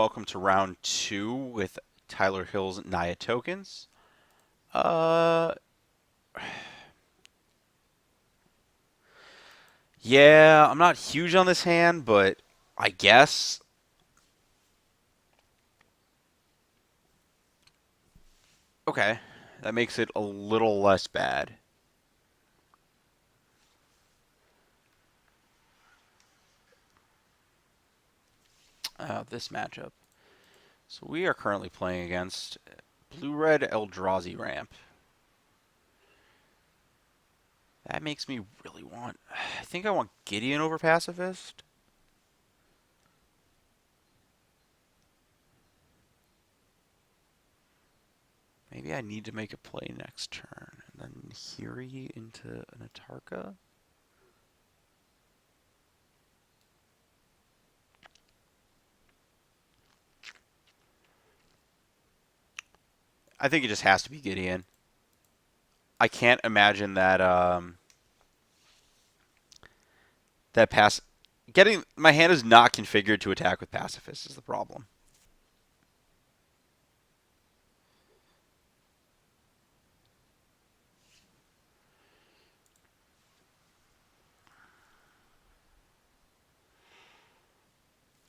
welcome to round two with Tyler Hill's Naya tokens. Uh, yeah, I'm not huge on this hand, but I guess. Okay, that makes it a little less bad. This matchup. So we are currently playing against Blue-Red Eldrazi Ramp. That makes me really want. I think I want Gideon over Pacifist. Maybe I need to make a play next turn. And then Hiri into an Atarka. I think it just has to be Gideon. I can't imagine that that pass getting my hand is not configured to attack with pacifist is the problem.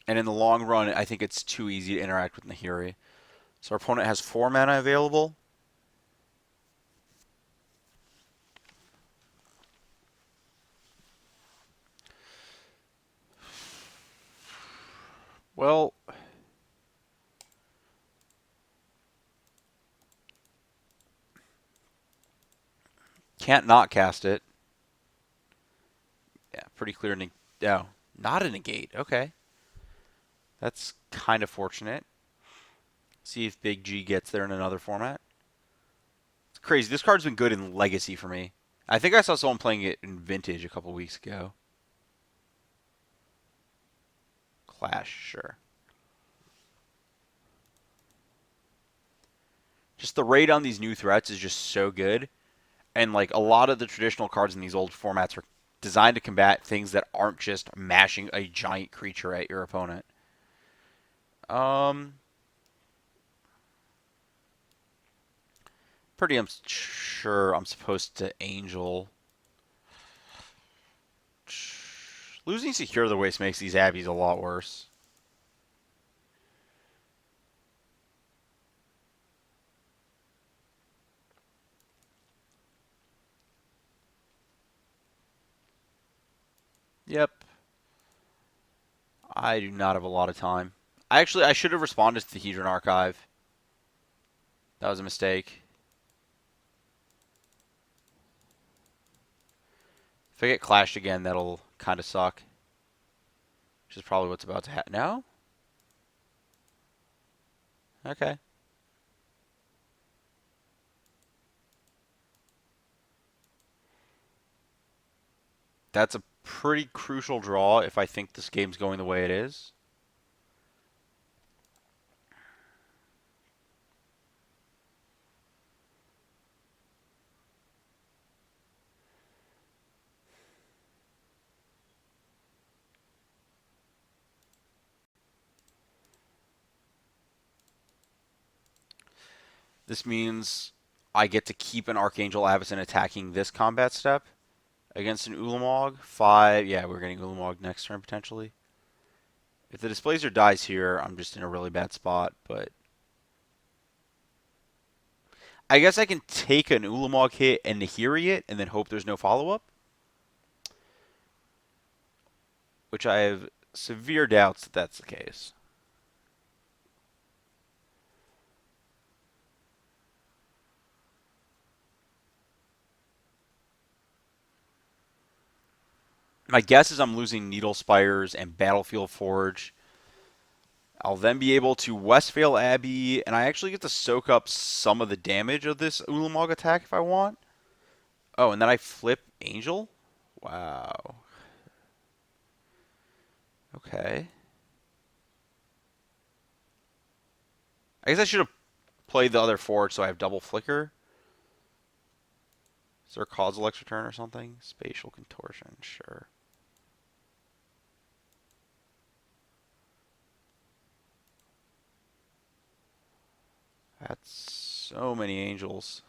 And in the long run, I think it's too easy to interact with Nahiri. So our opponent has 4 mana available. Well, can't not cast it. Yeah, pretty clear. No, not a negate. Okay, that's kind of fortunate. See if Big G gets there in another format. It's crazy. This card's been good in Legacy for me. I think I saw someone playing it in Vintage a couple weeks ago. Clash, sure. Just the rate on these new threats is just so good. And like a lot of the traditional cards in these old formats are designed to combat things that aren't just mashing a giant creature at your opponent. Um, pretty sure I'm supposed to Angel. Losing Secure the Waste makes these Abbeys a lot worse. Yep. I do not have a lot of time. I should have responded to the Hedron Archive. That was a mistake. If I get clashed again, that'll kind of suck. Which is probably what's about to happen. No? Okay. That's a pretty crucial draw if I think this game's going the way it is. This means I get to keep an Archangel Avacyn attacking this combat step against an Ulamog. 5, yeah, we're getting Ulamog next turn potentially. If the Displacer dies here, I'm just in a really bad spot, but I guess I can take an Ulamog hit and Nahiri it and then hope there's no follow-up, which I have severe doubts that that's the case. My guess is I'm losing Needle Spires and Battlefield Forge. I'll then be able to Westvale Abbey, and I actually get to soak up some of the damage of this Ulamog attack if I want. Oh, and then I flip Angel? Wow. Okay. I guess I should have played the other Forge so I have double Flicker. Is there a Causal X return or something? Spatial Contortion, sure. Got so many angels.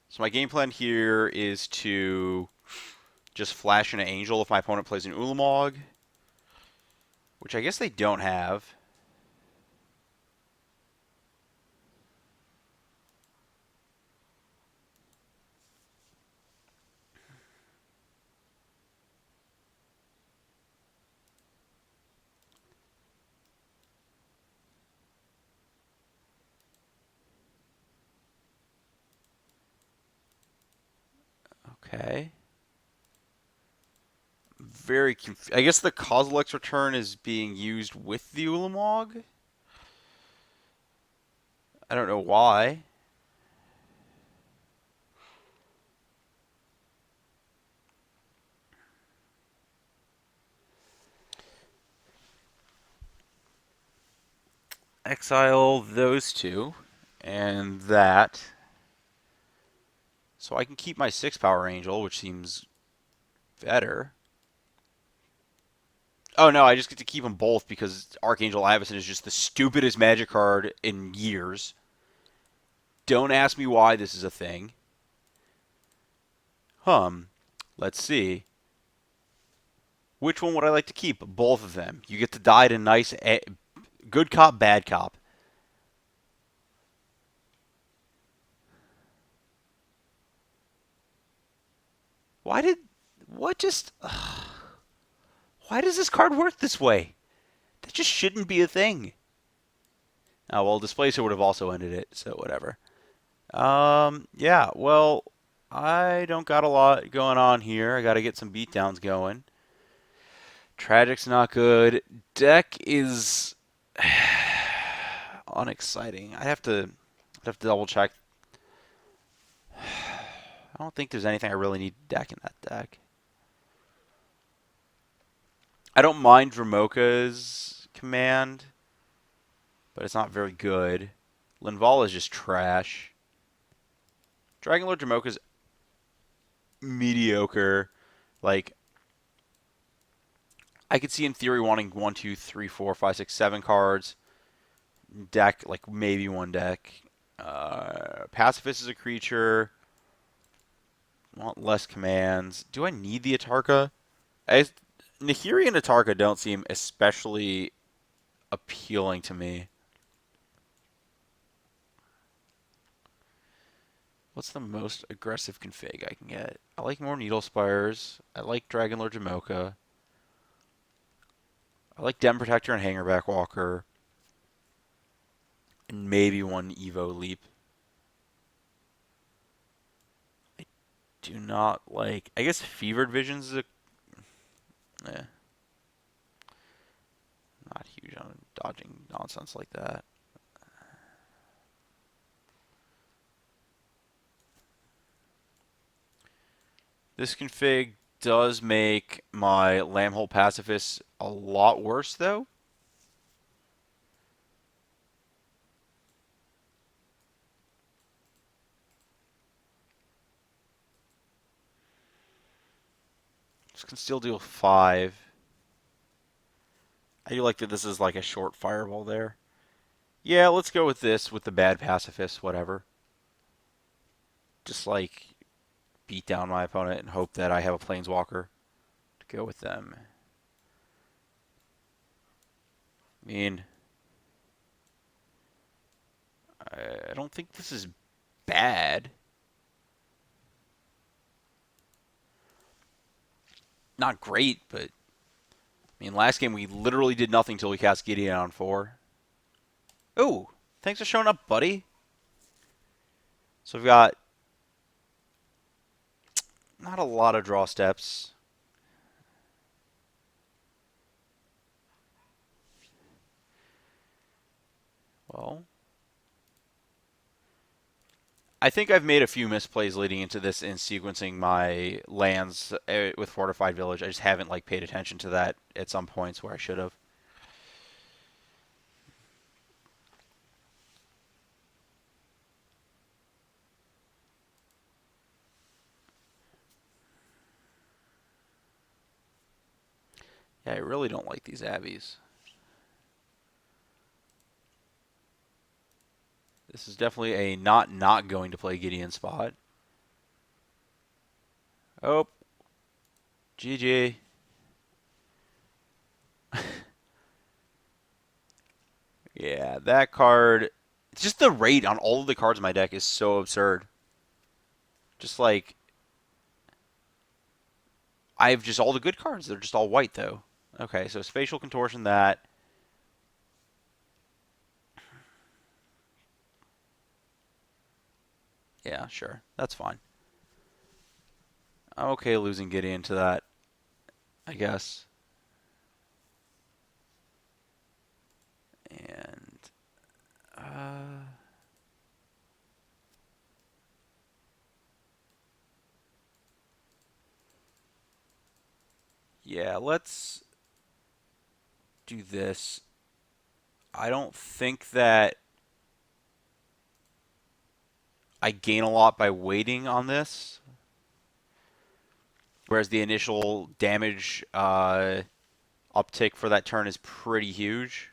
So my game plan here is to just flash an angel if my opponent plays an Ulamog, which I guess they don't have. Okay. I guess the Kozilek's return is being used with the Ulamog. I don't know why. Exile those two and that. So I can keep my 6 power angel, which seems better. Oh no, I just get to keep them both because Archangel Avacyn is just the stupidest magic card in years. Don't ask me why this is a thing. Let's see. Which one would I like to keep? Both of them. You get to die to nice, good cop, bad cop. Why did, what just, why does this card work this way? That just shouldn't be a thing. Oh, well, Displacer would have also ended it, so whatever. Yeah, well, I don't got a lot going on here. I got to get some beatdowns going. Tragic's not good. Deck is unexciting. I'd have to double check. I don't think there's anything I really need deck in that deck. I don't mind Dramoka's command, but it's not very good. Linval is just trash. Dragon Lord Dramoka's mediocre. Like, I could see in theory wanting 1, 2, 3, 4, 5, 6, 7 cards. Deck, like maybe one deck. Pacifist is a creature. Want less commands. Do I need the Atarka? Nahiri and Atarka don't seem especially appealing to me. What's the most aggressive config I can get? I like more Needle Spires. I like Dragon Lord Jamoka. I like Dem Protector and Hangerback Walker. And maybe one Evo Leap. I do not like... I guess Fevered Visions is a... Not huge on dodging nonsense like that. This config does make my Lambhole Pacifist a lot worse, though. This can still deal 5. I do like that this is like a short fireball there. Yeah, let's go with this with the bad pacifist, whatever. Just like beat down my opponent and hope that I have a planeswalker to go with them. I mean, I don't think this is bad. Not great, but I mean, last game we literally did nothing until we cast Gideon on 4. Oh, thanks for showing up, buddy. So we've got not a lot of draw steps. Well, I think I've made a few misplays leading into this in sequencing my lands with Fortified Village. I just haven't like paid attention to that at some points where I should have. Yeah, I really don't like these Abbeys. This is definitely a not going to play Gideon spot. Oh, GG. Yeah, that card. It's just the rate on all of the cards in my deck is so absurd. Just like I have just all the good cards. They're just all white though. Okay, so spatial contortion that. Yeah, sure. That's fine. I'm okay losing Gideon to that, I guess. And uh yeah, let's do this. I don't think that I gain a lot by waiting on this, whereas the initial damage uptick for that turn is pretty huge.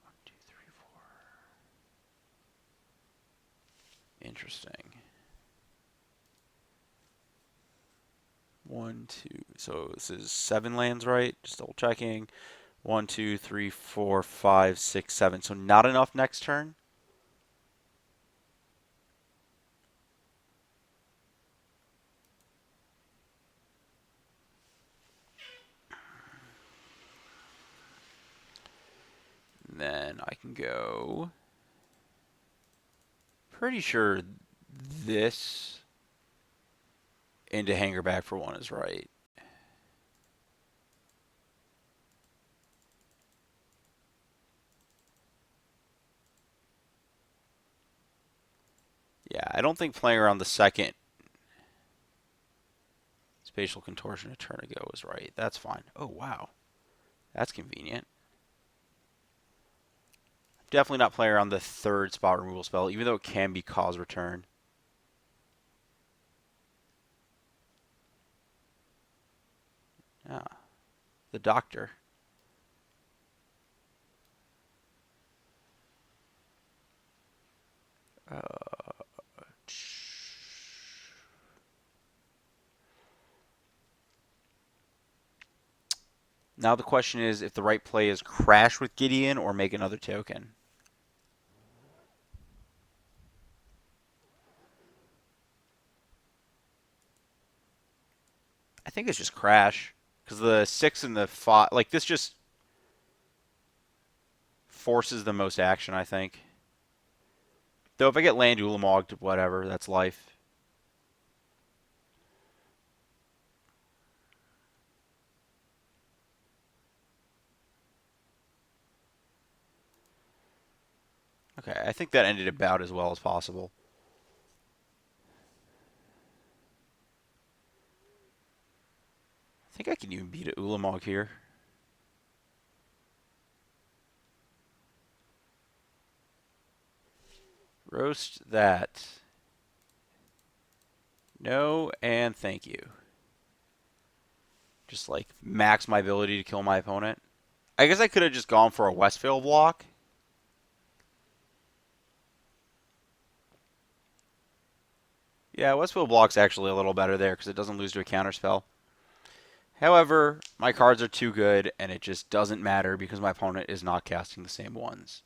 1, 2, 3, 4. Interesting. 1, 2. So this is 7 lands, right? Just double checking. 1, 2, 3, 4, 5, 6, 7. So not enough next turn. Then I can go. Pretty sure this into hanger back for 1 is right. Yeah, I don't think playing around the second spatial contortion a turn ago was right. That's fine. Oh, wow. That's convenient. Definitely not playing around the third spot removal spell, even though it can be cause return. Ah, the doctor. Uh, now the question is if the right play is crash with Gideon or make another token. I think it's just crash because the 6 and the 5, like this just forces the most action, I think. Though if I get land Ulamog, whatever, that's life. Okay, I think that ended about as well as possible. I think I can even beat a Ulamog here. Roast that. No, and thank you. Just like max my ability to kill my opponent. I guess I could have just gone for a Westfield block. Yeah, Westfield block's actually a little better there because it doesn't lose to a counterspell. However, my cards are too good, and it just doesn't matter because my opponent is not casting the same ones.